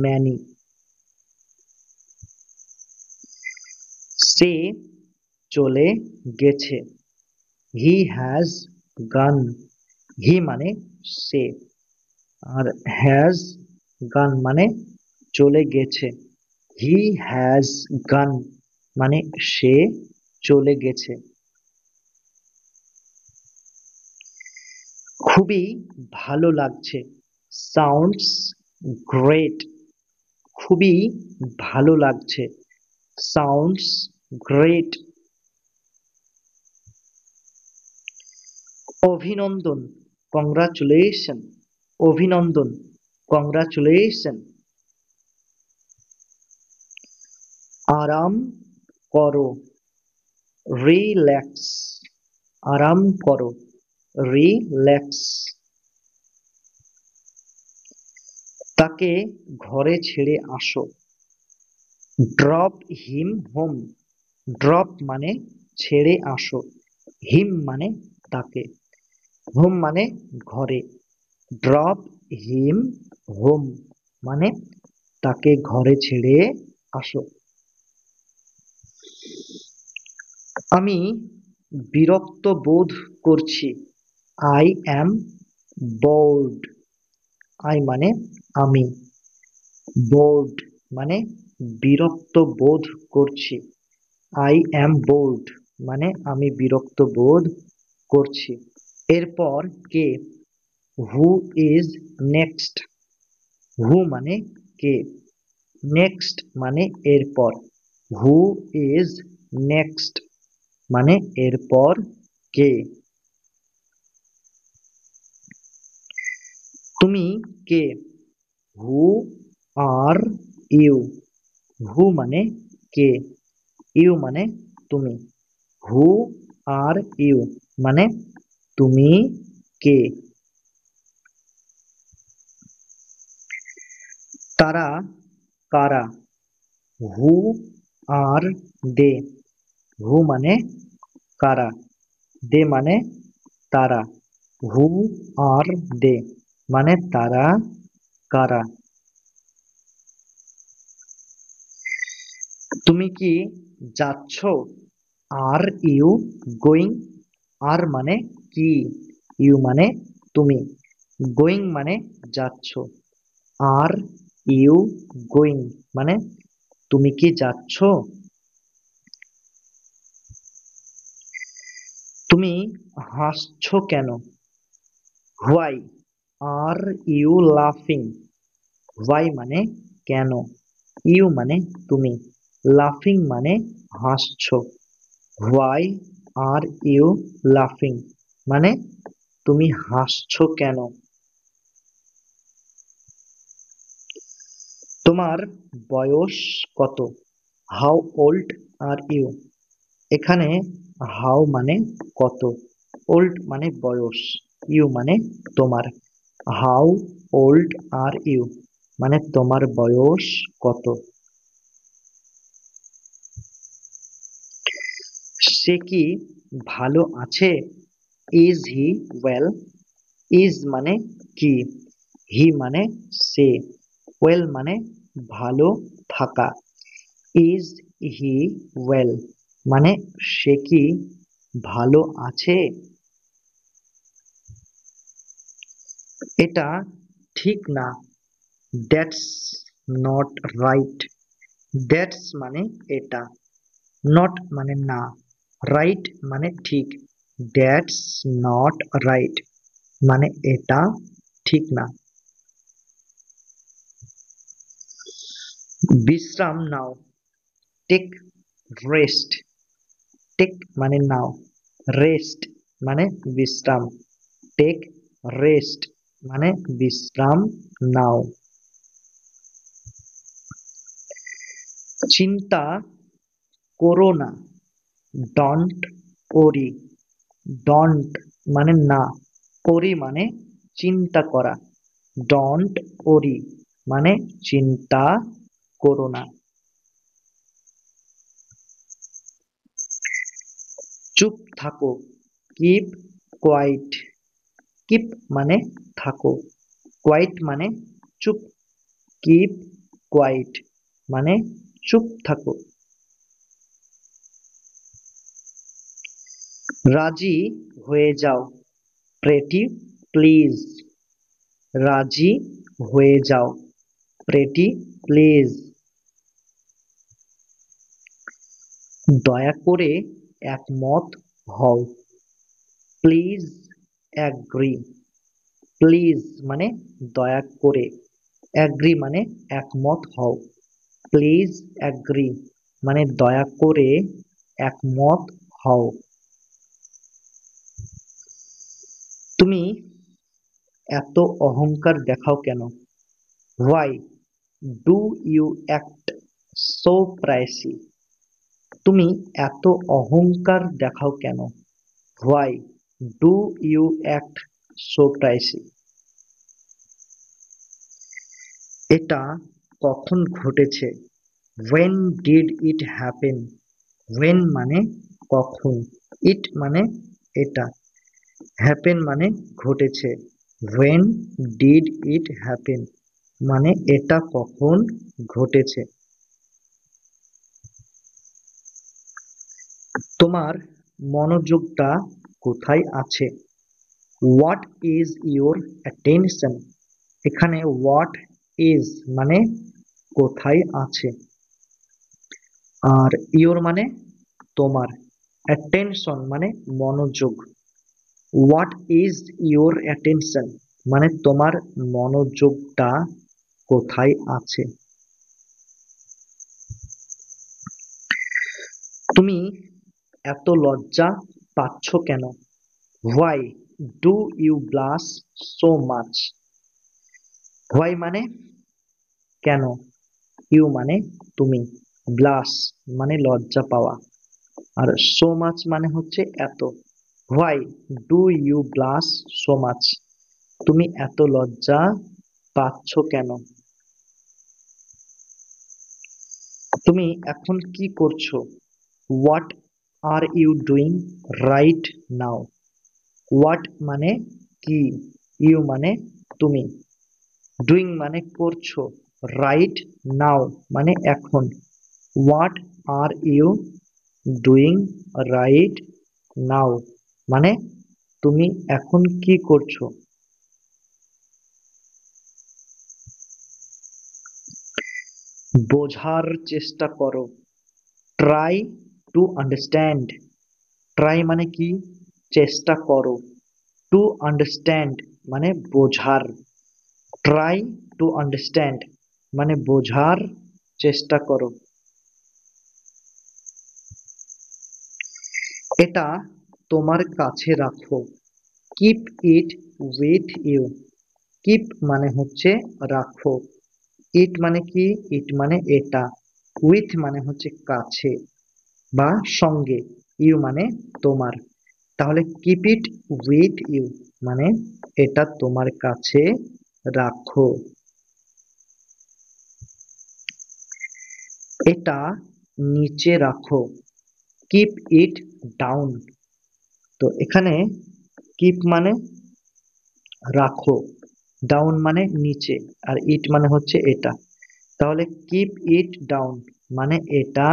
ম্যানি। সে চলে গেছে, হি হ্যাজ গান, হি মানে সে, আর হ্যাজ গান মানে চলে গেছে, হি হ্যাজ গান মানে সে চলে গেছে। খুবই ভালো লাগছে, সাউন্ডস গ্রেট, খুবই ভালো লাগছে, সাউন্ডস গ্রেট। অভিনন্দন, কংগ্রাচুলেশন, অভিনন্দন, কংগ্রাচুলেশন। আরাম করো, রিল্যাক্স, আরাম করো, রিল্যাক্স। তাকে ঘরে ছেড়ে আসো, ড্রপ হিম হোম, ড্রপ মানে ছেড়ে আসো, হিম মানে তাকে, হোম মানে ঘরে, ড্রপ হিম হোম মানে তাকে ঘরে ছেড়ে আসো। আমি বিরক্ত বোধ করছি, আই অ্যাম বোর্ড, আই মানে আমি, বোর্ড মানে বিরক্ত বোধ করছি, আই অ্যাম বোর্ড মানে আমি বিরক্ত বোধ করছি। এরপর কে, হু ইজ নেক্সট, হু মানে কে, নেক্সট মানে এরপর, হু ইজ নেক্সট মানে এরপর কে। তুমি কে, হু আর ইউ, হু মানে কে, ইউ মানে তুমি, হু আর ইউ মানে তুমি কে। তারা কারা, হু আর দে, হু মানে কারা, দে মানে তারা, হু আর দে মানে তারা কারা। তুমি কি যাচ্ছ, আর ইউ গোয়িং, আর মানে কি, ইউ মানে তুমি, গোয়িং মানে যাচ্ছ, আর ইউ গোয়িং মানে তুমি কি যাচ্ছ। তুমি হাসছো কেন, হোয়াই আর ইউ লাফিং, হোয়াই মানে কেন, ইউ মানে তুমি, লাফিং মানে হাসছো, হোয়াই আর ইউ লাফিং মানে তুমি হাসছো কেন। তোমার বয়স কত, হাউ ওল্ড আর ইউ, এখানে হাউ মানে কত, ওল্ড মানে বয়স, ইউ মানে তোমার, হাউ ওল্ড আর ইউ মানে তোমার বয়স কত। সে কি ভালো আছে, ইজ হি ওয়েল, ইজ মানে কি, হি মানে সে, ওয়েল মানে ভালো থাকা, ইজ হি ওয়েল মানে সে কি ভালো আছে। এটা ঠিক না, দ্যাটস নট রাইট, দ্যাটস মানে এটা, নট মানে না, রাইট মানে ঠিক, দ্যাটস নট রাইট মানে এটা ঠিক না। বিশ্রাম নাও, টেক রেস্ট, টেক মানে নাও, রেস্ট মানে বিশ্রাম, টেক রেস্ট মানে বিশ্রাম নাও। চিন্তা করো না, ডন্ট ওরি, ডন্ট মানে না, ওরি মানে চিন্তা করা, ডন্ট ওরি মানে চিন্তা করো না। চুপ থাকো, কিপ কোয়াইট, কিপ মানে থাকো, কোয়াইট মানে চুপ, কিপ কোয়াইট মানে চুপ থাকো। রাজি হয়ে যাও, প্রেটি প্লিজ, রাজি হয়ে যাও, প্রেটি প্লিজ। দয়া করে একমত হও, প্লিজ অ্যাগ্রি, প্লিজ মানে দয়া করে, অ্যাগ্রি মানে একমত হও, প্লিজ অ্যাগ্রি মানে দয়া করে একমত হও। তুমি এত অহংকার দেখাও কেন, why do you act so pricey, তুমি এত অহংকার দেখাও কেন, why do you act so pricey. এটা কখন ঘটেছে, when did it happen, when মানে কখন, it মানে এটা, happen মানে ঘটেছে, when did it happen মানে এটা কখন ঘটেছে। তোমার মনোযোগটা কোথায় আছে, হোয়াট ইজ ইউর অ্যাটেনশন, এখানে হোয়াট ইজ মানে কোথায় আছে, আর ইউর মানে তোমার, অ্যাটেনশন মানে মনোযোগ, হোয়াট ইজ ইউর অ্যাটেনশন মানে তোমার মনোযোগটা কোথায় আছে। তুমি এত লজ্জা পাচ্ছ কেন? Why do you blush so much? Why মানে কেন, ইউ মানে তুমি, ব্লাশ মানে লজ্জা পাওয়া, আর সো মাচ মানে হচ্ছে এত। Why do you blush so much? তুমি এত লজ্জা পাচ্ছ কেন? তুমি এখন কি করছো? What are you doing right now? What মানে কি, ইউ মানে তুমি, ডুইং মানে করছো, রাইট নাও মানে এখন। What are you doing right now মানে তুমি এখন কি করছো? বোঝার চেষ্টা করো, ট্রাই টু আন্ডারস্ট্যান্ড। ট্রাই মানে কি, চেষ্টা করো, টু আন্ডারস্ট্যান্ড মানে বোঝার, ট্রাই টু আন্ডারস্ট্যান্ড মানে বোঝার চেষ্টা করো। এটা তোমার কাছে রাখো, keep it with you. Keep মানে হচ্ছে রাখো, ইট মানে কি, ইট মানে এটা, উইথ মানে হচ্ছে কাছে বা সঙ্গে, ইউ মানে তোমার। তাহলে কিপ ইট উইথ ইউ মানে এটা তোমার কাছে রাখো। এটা নিচে রাখো, কিপ ইট ডাউন। তো এখানে কিপ মানে রাখো, ডাউন মানে নিচে, আর ইট মানে হচ্ছে এটা। তাহলে কিপ ইট ডাউন মানে এটা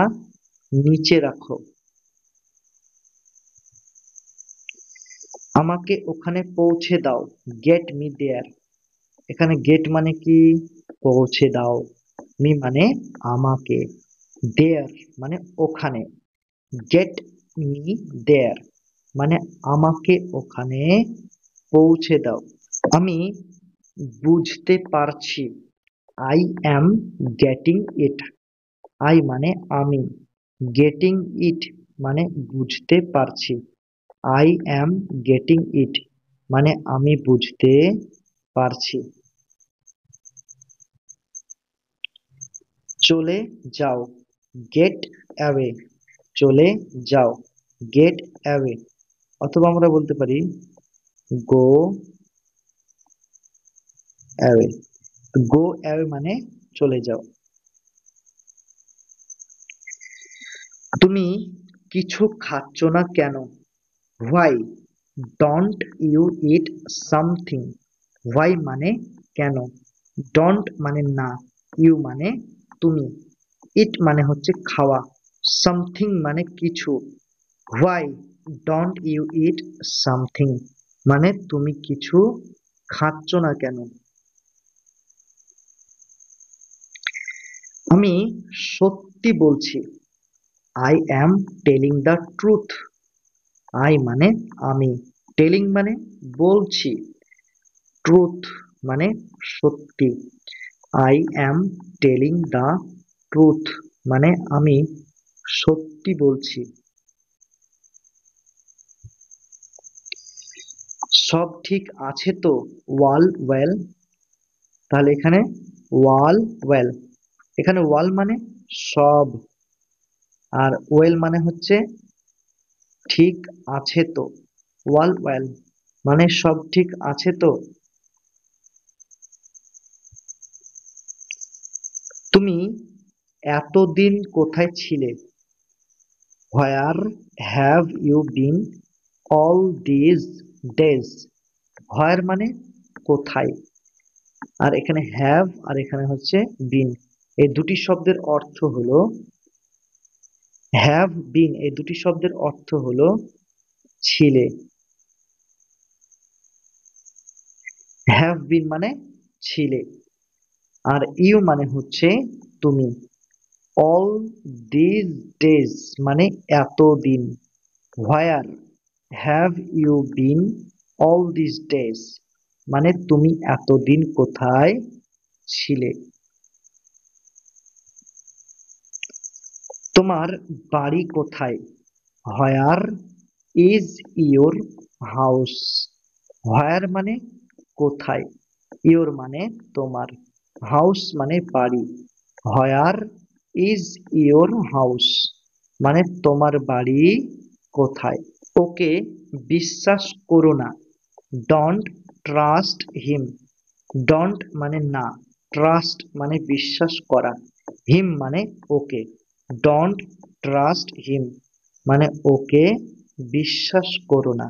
নিচে রাখো। আমাকে ওখানে পৌঁছে দাও, গেট মি দেয়ার। এখানে গেট মানে কি, পৌঁছে দাও, মি মানে আমাকে, দেয়ার মানে ওখানে, গেট মি দেয়ার মানে আমাকে ওখানে পৌঁছে দাও। আমি বুঝতে পারছি, I am getting it. I মানে আমি, গেটিং ইট মানে বুঝতে পারছি, আই অ্যাম গেটিং ইট মানে আমি বুঝতে পারছি। চলে যাও, গেট অ্যাওয়ে। চলে যাও, গেট অ্যাওয়ে। অথবা আমরা বলতে পারি গো অ্যাওয়ে। গো অ্যাওয়ে মানে চলে যাও। তুমি কিছু খাচ্ছ না কেন? Why don't you eat something? Why মানে কেন, ডোন্ট মানে না, ইউ মানে তুমি, ইট মানে হচ্ছে খাওয়া, সামথিং মানে কিছু। Why don't you eat something মানে তুমি কিছু খাচ্ছ না কেন? আমি সত্যি বলছি, I am telling the truth. I মানে আমি, টেলিং মানে বলছি, ট্রুথ মানে সত্যি। I am telling the truth মানে আমি সত্যি বলছি। সব ঠিক আছে তো? Wall well. তাহলে এখানে ওয়াল ওয়েল, এখানে ওয়াল মানে সব, আর ওয়েল মানে হচ্ছে ঠিক আছে তো। ওয়াল ওয়েল মানে সব ঠিক আছে তো। তুমি এতদিন কোথায় ছিলে? Where have you been all this days? Where মানে কোথায়, আর এখানে হ্যাভ আর এখানে হচ্ছে বিন, এই দুটি শব্দের অর্থ হলো, হ্যাভ বিন এই দুটি শব্দের অর্থ হলো ছিলে, হ্যাভ বিন মানে ছিলে, আর ইউ মানে হচ্ছে তুমি। অল দিস ডেজ মানে এতদিন। Where have you been all this days মানে তুমি এতদিন কোথায় ছিলে। তোমার বাড়ি কোথায়? Where is your house? Where মানে কোথায়, ইয়োর মানে তোমার, হাউস মানে বাড়ি। হোয়ার ইজ ইয়োর হাউস মানে তোমার বাড়ি কোথায়। ওকে বিশ্বাস করো না। Don't trust him. ডোন্ট মানে না, ট্রাস্ট মানে বিশ্বাস করা, হিম মানে ওকে। ডোন্ট ট্রাস্ট হিম মানে ওকে বিশ্বাস করো না।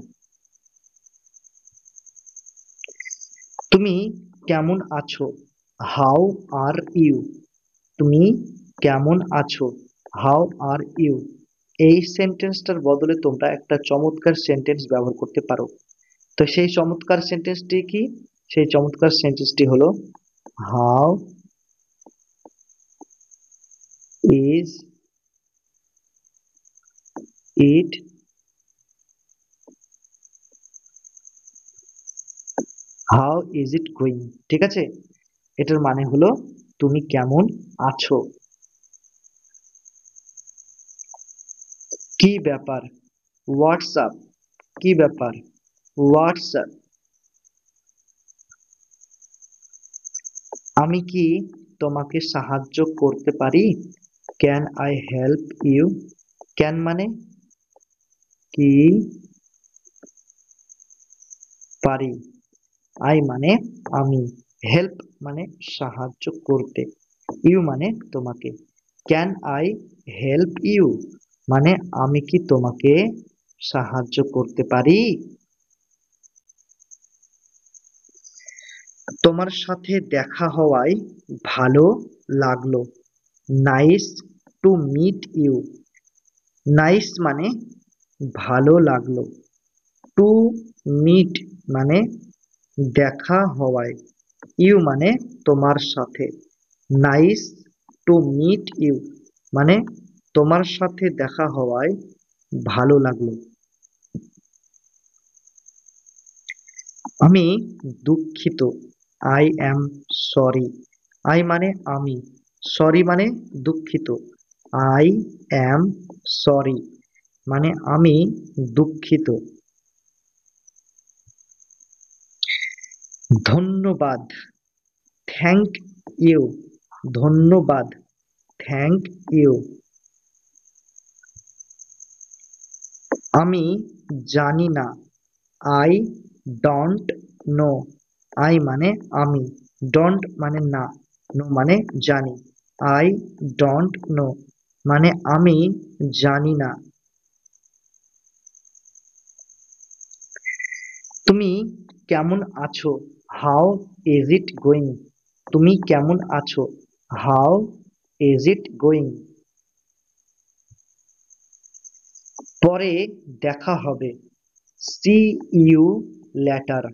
তুমি কেমন আছো? How are you? তুমি কেমন আছো? How are you? এই সেন্টেন্সটার বদলে তোমরা একটা চমৎকার সেন্টেন্স ব্যবহার করতে পারো। তো সেই চমৎকার সেন্টেন্সটি কি? সেই চমৎকার সেন্টেন্সটি হলো how is it how is it going. ঠিক আছে, এটার মানে হলো তুমি কেমন আছো। কি ব্যাপার? হোয়াটসঅ্যাপ। কি ব্যাপার? হোয়াটসঅ্যাপ। আমি কি তোমাকে সাহায্য করতে পারি? Can I help you? Can মানে কি, পারি, আই মানে আমি, হেল্প মানে সাহায্য করতে, ইউ মানে তোমাকে। ক্যান আই হেল্প ইউ মানে আমি কি তোমাকে সাহায্য করতে পারি? তোমার সাথে দেখা হওয়ায় ভালো লাগলো। Nice to meet you. Nice মানে ভালো লাগলো, টু মিট মানে দেখা হওয়ায়, ইউ মানে তোমার সাথে। নাইস টু মিট ইউ মানে তোমার সাথে দেখা হওয়ায় ভালো লাগলো। আমি দুঃখিত। I am sorry. আই মানে আমি, সরি মানে দুঃখিত। আই অ্যাম সরি মানে আমি দুঃখিত। ধন্যবাদ। Thank you. ধন্যবাদ। Thank you. আমি জানি না। I don't know. আই মানে আমি, ডোন্ট মানে না, নো মানে জানি। আই ডোন্ট নো মানে আমি জানি না। তুমি কেমন আছো? How is it going? তুমি কেমন আছো? How is it going? পরে দেখা হবে। C you later.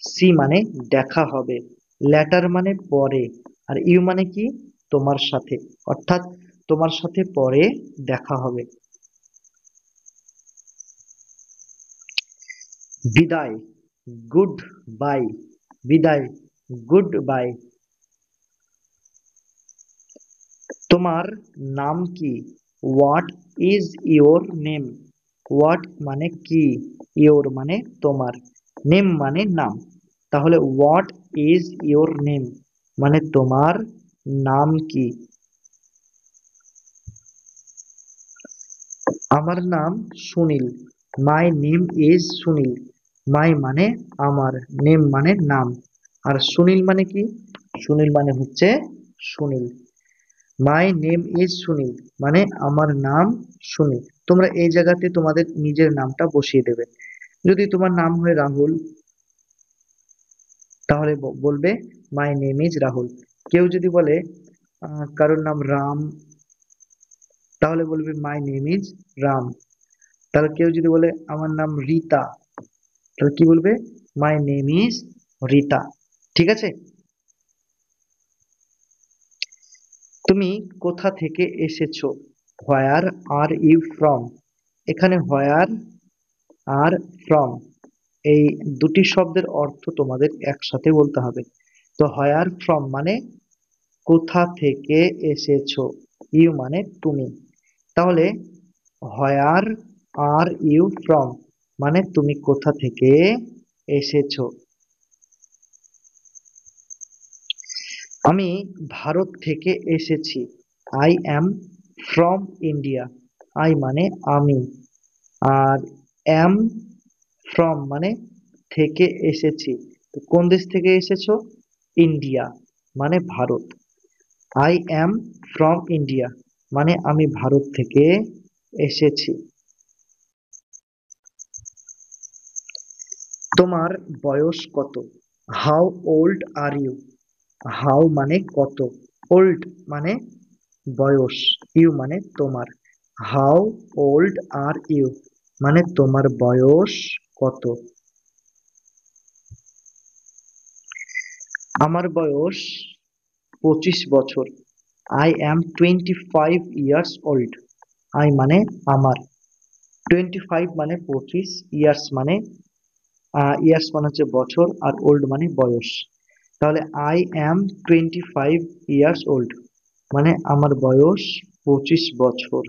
সি মানে দেখা হবে, লেটার মানে পরে, আর ইউ মানে কি, তোমার সাথে, অর্থাৎ তোমার সাথে পরে দেখা হবে। বিদায়। Good bye. বিদায়, গুড বাই। তোমার নাম কি? What is your name? What মানে কি, ইয়োর মানে তোমার, নেম মানে নাম। তাহলে হোয়াট ইজ ইয়োর নেম মানে তোমার নাম কি? আমার নাম Sunil. My name is Sunil. My মানে আমার, নেম মানে নাম, আর সুনীল মানে কি? সুনীল মানে হচ্ছে Sunil. My name is Sunil মানে আমার নাম সুনীল। তোমরা এই জায়গাতে তোমাদের নিজের নামটা বসিয়ে দেবে। যদি তোমার নাম হয় রাহুল, তাহলে বলবে মাই নেম ইজ রাহুল। কেউ যদি বলে কারোর নাম রাম, তাহলে বলবে মাই নেম ইজ রাম। তাহলে কেউ যদি বলে আমার নাম রীতা, তাহলে কি বলবে? মাই নেম ইজ রীতা। ঠিক আছে? তুমি কোথা থেকে এসেছো? হোয়ার আর ইউ ফ্রম? এখানে হোয়ার আর ফ্রম এই দুটি শব্দের অর্থ তোমাদের একসাথে বলতে হবে। তো হোয়ার ফ্রম মানে কোথা থেকে এসেছো, ইউ মানে তুমি। তাহলে হোয়ার আর ইউ ফ্রম মানে তুমি কোথা থেকে এসেছো। আমি ভারত থেকে এসেছি, I am from India. I মানে আমি, আর অ্যাম ফ্রম মানে থেকে এসেছি। তো কোন দেশ থেকে এসেছো? ইন্ডিয়া মানে ভারত। আই অ্যাম ফ্রম ইন্ডিয়া মানে আমি ভারত থেকে এসেছি। তোমার বয়স কত? How old are you. How মানে কত, ওল্ড মানে বয়স, ইউ মানে তোমার। হাউ ওল্ড আর ইউ মানে তোমার বয়স কত। আমার বয়স 25 বছর। I am 25 years old. I মানে আমার, 25 মানে 25, ইয়ার্স মানে ইয়ার্স মানে হচ্ছে বছর, আর ওল্ড মানে বয়স। তাহলে আই অ্যাম 25 ইয়ার্স ওল্ড মানে আমার বয়স 25 বছর।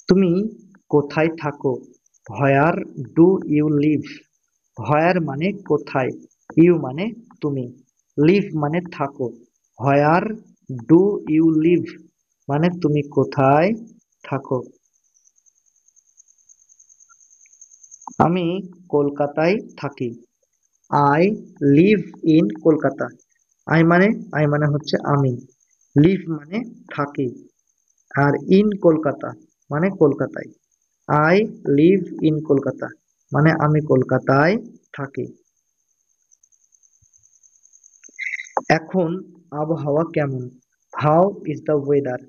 তুমি কোথায় থাকো? Where do you live. Where মানে কোথায়, ইউ মানে তুমি, লিভ মানে থাকো। হোয়ার ডু ইউ লিভ মানে তুমি কোথায় থাকো। আমি কলকাতায় থাকি, I live in Kolkata. I মানে হচ্ছে আমি, লিভ মানে থাকি, আর ইন কলকাতা মানে কলকাতায়। আই লিভ ইন কলকাতা মানে আমি কলকাতায় থাকি। এখন আবহাওয়া কেমন? How is the weather.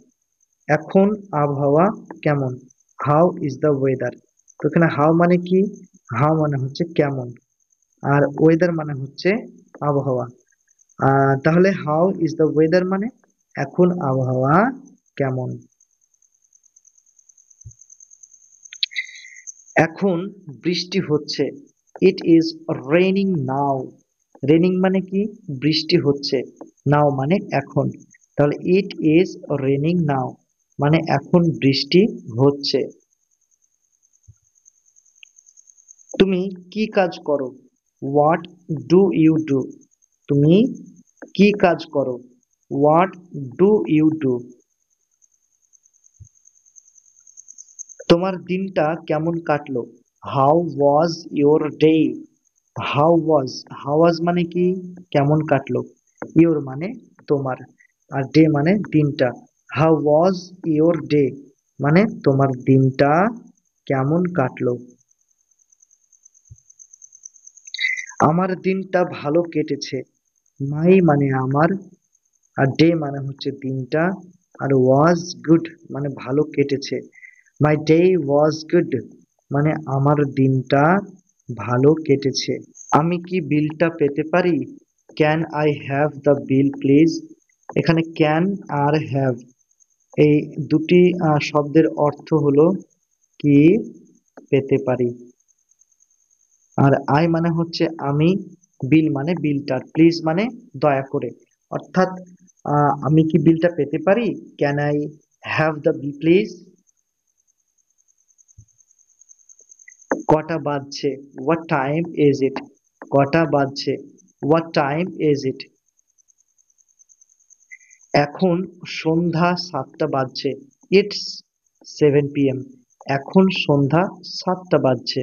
এখন আবহাওয়া কেমন? How is the weather. তো এখানে হাউ মানে কি? হাউ মানে হচ্ছে কেমন, আর ওয়েদার মানে হচ্ছে আবহাওয়া। তাহলে হাউ ইজ দ্য ওয়েদার মানে এখন আবহাওয়া কেমন। এখন বৃষ্টি হচ্ছে, it is raining now. Raining মানে কি? বৃষ্টি হচ্ছে, নাও মানে এখন। তাহলে ইট ইজ রেইনিং নাও মানে এখন বৃষ্টি হচ্ছে। তুমি কি কাজ করো? What do you do. তুমি কি কাজ করো? What do you do. তোমার দিনটা কেমন কাটলো? How was your day. How was মানে কি? কেমন কাটলো। ইওর মানে তোমার, আর ডে মানে দিনটা। হাউ ওয়াজ ইওর ডে মানে তোমার দিনটা কেমন কাটলো। আমার দিনটা ভালো কেটেছে। মাই মানে আমার, আর ডে মানে হচ্ছে দিনটা, আর ওয়াজ গুড মানে ভালো কেটেছে। মাই ডে ওয়াজ গুড মানে আমার দিনটা ভালো কেটেছে। আমি কি বিলটা পেতে পারি? Can I have the bill please. এখানে ক্যান আর হ্যাভ এই দুটি শব্দের অর্থ হলো কি পেতে পারি। আর আই মানে হচ্ছে আমি, বিল মানে বিলটা, প্লিজ মানে দয়া করে। অর্থাৎ আমি কি বিলটা পেতে পারি? Can I have the bill please. কটা বাজছে? What time is it. কটা বাজছে? What time is it. এখন সন্ধ্যা 7টা বাজছে, ইটস 7 p.m. এখন সন্ধ্যা 7টা বাজছে,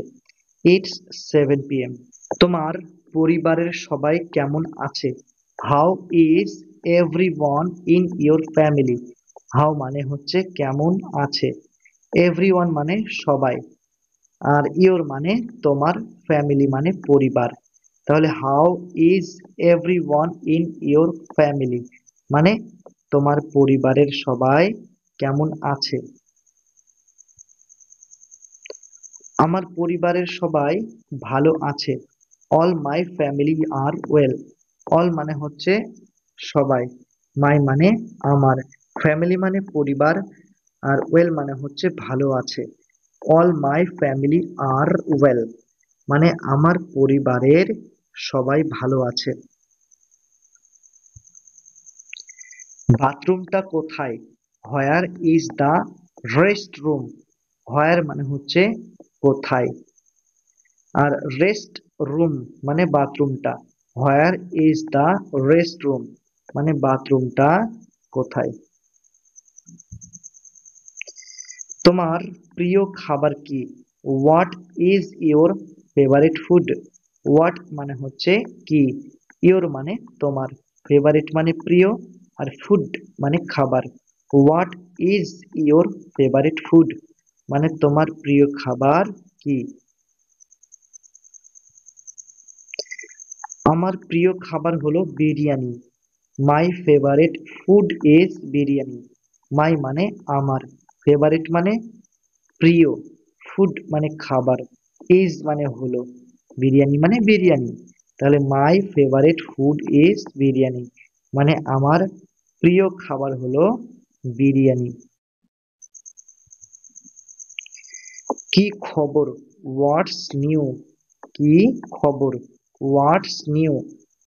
ইটস 7 p.m. তোমার পরিবারের সবাই কেমন আছে? How is everyone in your family. How মানে হচ্ছে কেমন আছে, এভরিওয়ান মানে সবাই, আর ইয়োর মানে তোমার, ফ্যামিলি মানে পরিবার। তাহলে how is everyone in your family মানে তোমার পরিবারের সবাই কেমন আছে। আমার পরিবারের সবাই ভালো আছে, all my family are well. All মানে হচ্ছে সবাই, মাই মানে আমার, ফ্যামিলি মানে পরিবার, আর ওয়েল মানে হচ্ছে ভালো আছে। All my family are well মানে আমার পরিবারের সবাই ভালো আছে। বাথরুমটা কোথায়? Where is the restroom? Where মানে হচ্ছে কোথায়, আর রেস্ট রুম মানে বাথরুমটা। Where is the restroom মানে বাথরুমটা কোথায়। তোমার প্রিয় খাবার কি? What is your favourite food? What মানে হচ্ছে কি, ইওর মানে তোমার, ফেভারিট মানে প্রিয়, আর ফুড মানে খাবার। What is your favourite food মানে তোমার প্রিয় খাবার কি? আমার প্রিয় খাবার হলো biryani. My favourite food is biryani. My মানে আমার, ফেভারিট মানে প্রিয়, ফুড মানে খাবার, ইজ মানে হলো, বিরিয়ানি মানে বিরিয়ানি। তাহলে মাই ফেভারিট ফুড ইজ বিরিয়ানি মানে আমার প্রিয় খাবার হলো বিরিয়ানি। কি খবর? What's new? কি খবর? What's new